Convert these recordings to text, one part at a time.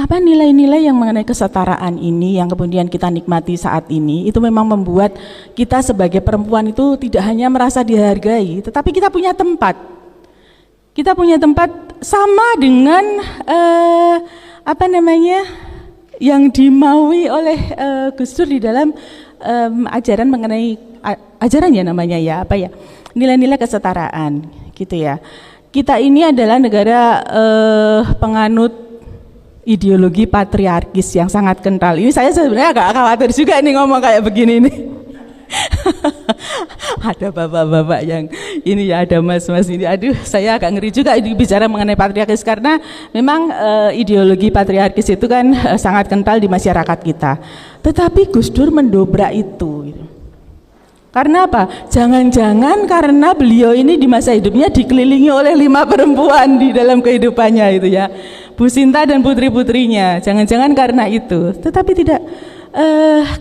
apa nilai-nilai yang mengenai kesetaraan ini yang kemudian kita nikmati saat ini itu memang membuat kita sebagai perempuan itu tidak hanya merasa dihargai, tetapi kita punya tempat. Kita punya tempat sama dengan yang dimaui oleh Gus Dur di dalam ajaran mengenai ajaran ya namanya ya nilai-nilai kesetaraan gitu ya. Kita ini adalah negara penganut ideologi patriarkis yang sangat kental. Ini saya sebenarnya agak khawatir juga nih ngomong kayak begini nih. Ada bapak-bapak yang ini ya, ada mas-mas ini. Aduh, saya agak ngeri juga bicara mengenai patriarkis karena memang ideologi patriarkis itu kan sangat kental di masyarakat kita. Tetapi Gus Dur mendobrak itu. Karena apa? Jangan-jangan karena beliau ini di masa hidupnya dikelilingi oleh 5 perempuan di dalam kehidupannya itu ya. Bu Sinta dan putri-putrinya, jangan-jangan karena itu. Tetapi tidak,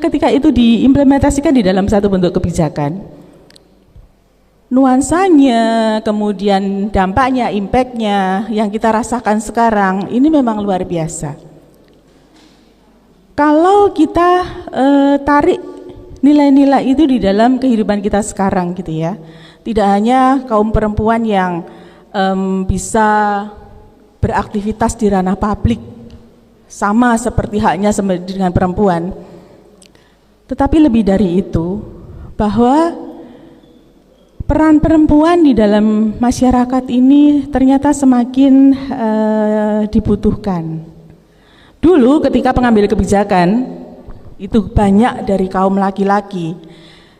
ketika itu diimplementasikan di dalam satu bentuk kebijakan, nuansanya, kemudian dampaknya, impactnya yang kita rasakan sekarang ini memang luar biasa. Kalau kita tarik nilai-nilai itu di dalam kehidupan kita sekarang gitu ya, tidak hanya kaum perempuan yang bisa beraktivitas di ranah publik sama seperti haknya dengan perempuan, tetapi lebih dari itu bahwa peran perempuan di dalam masyarakat ini ternyata semakin dibutuhkan. Dulu ketika pengambil kebijakan itu banyak dari kaum laki-laki,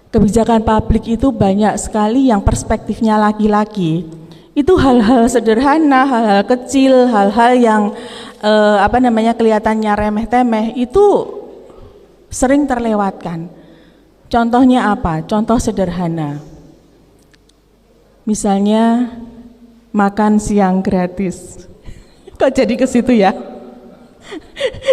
kebijakan publik itu banyak sekali yang perspektifnya laki-laki. Itu hal-hal sederhana, hal-hal kecil, hal-hal yang kelihatannya remeh-temeh itu sering terlewatkan. Contohnya apa? Contoh sederhana. Misalnya makan siang gratis. Kok jadi ke situ ya?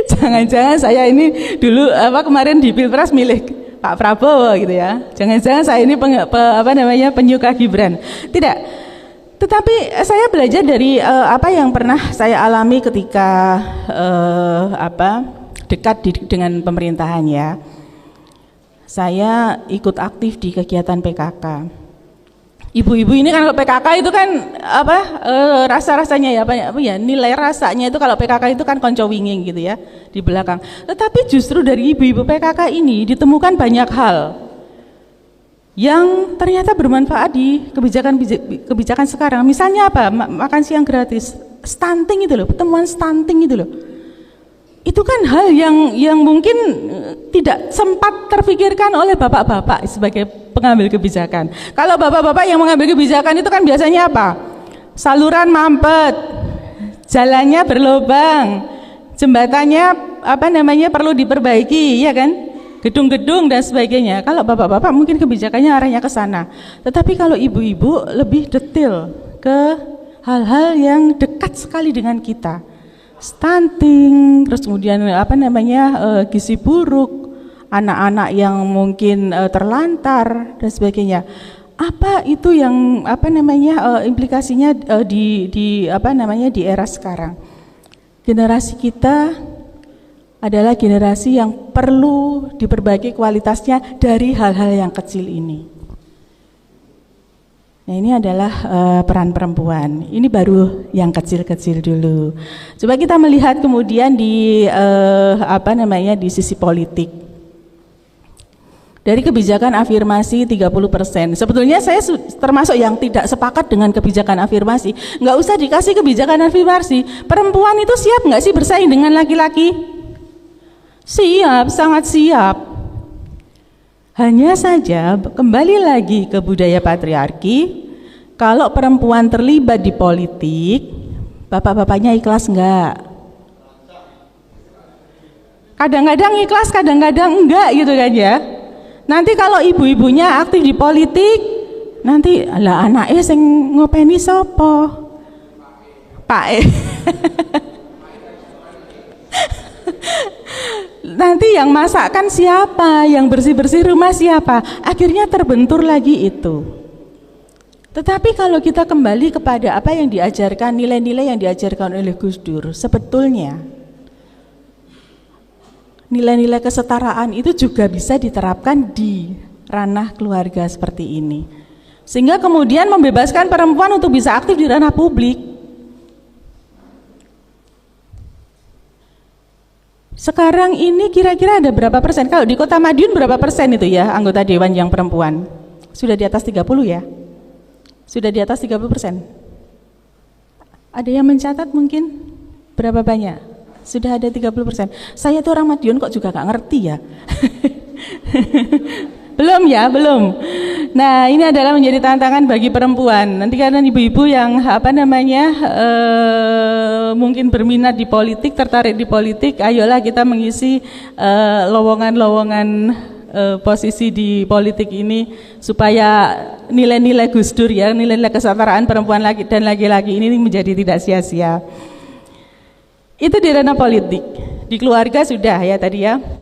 Jangan-jangan saya ini dulu kemarin di Pilpres milih Pak Prabowo gitu ya. Jangan-jangan saya ini penyuka Gibran. Tidak. Tetapi saya belajar dari apa yang pernah saya alami ketika dekat dengan pemerintahan ya. Saya ikut aktif di kegiatan PKK. Ibu-ibu ini kan kalau PKK itu kan rasa-rasanya ya nilai rasanya itu kalau PKK itu kan konco winging gitu ya di belakang. Tetapi justru dari ibu-ibu PKK ini ditemukan banyak hal yang ternyata bermanfaat di kebijakan sekarang. Misalnya apa? Makan siang gratis, stunting itu loh, pertemuan stunting itu loh. Itu kan hal yang mungkin tidak sempat terpikirkan oleh bapak-bapak sebagai pengambil kebijakan. Kalau bapak-bapak yang mengambil kebijakan itu kan biasanya apa? Saluran mampet, jalannya berlubang, jembatannya perlu diperbaiki, ya kan? Gedung-gedung dan sebagainya. Kalau bapak-bapak mungkin kebijakannya arahnya ke sana. Tetapi kalau ibu-ibu lebih detail ke hal-hal yang dekat sekali dengan kita. Stunting, terus kemudian gizi buruk, anak-anak yang mungkin terlantar dan sebagainya. Apa itu yang implikasinya di era sekarang? Generasi kita adalah generasi yang perlu diperbaiki kualitasnya dari hal-hal yang kecil ini. Nah, ini adalah peran perempuan. Ini baru yang kecil-kecil dulu. Coba kita melihat kemudian di di sisi politik. Dari kebijakan afirmasi 30%. Sebetulnya saya termasuk yang tidak sepakat dengan kebijakan afirmasi. Nggak usah dikasih kebijakan afirmasi. Perempuan itu siap nggak sih bersaing dengan laki-laki? Siap, sangat siap. Hanya saja kembali lagi ke budaya patriarki, kalau perempuan terlibat di politik, bapak-bapaknya ikhlas enggak? Kadang-kadang ikhlas, kadang-kadang enggak gitu kan ya. Nanti kalau ibu-ibunya aktif di politik, nanti lah anaknya sing ngopeni sopo? Pak nanti yang masakkan siapa, yang bersih-bersih rumah siapa, akhirnya terbentur lagi itu. Tetapi kalau kita kembali kepada apa yang diajarkan, nilai-nilai yang diajarkan oleh Gus Dur, sebetulnya nilai-nilai kesetaraan itu juga bisa diterapkan di ranah keluarga seperti ini. Sehingga kemudian membebaskan perempuan untuk bisa aktif di ranah publik. Sekarang ini kira-kira ada berapa persen? Kalau di Kota Madiun berapa persen itu ya anggota dewan yang perempuan? Sudah di atas 30 ya? Sudah di atas 30%. Ada yang mencatat mungkin berapa banyak? Sudah ada 30%. Saya tuh orang Madiun kok juga gak ngerti ya. Belum ya, belum. Nah, ini adalah menjadi tantangan bagi perempuan. Nanti karena ibu-ibu yang mungkin berminat di politik, tertarik di politik, ayolah kita mengisi lowongan-lowongan posisi di politik ini supaya nilai-nilai Gus Dur ya, nilai-nilai kesetaraan perempuan dan laki-laki ini menjadi tidak sia-sia. Itu di ranah politik. Di keluarga sudah ya tadi ya.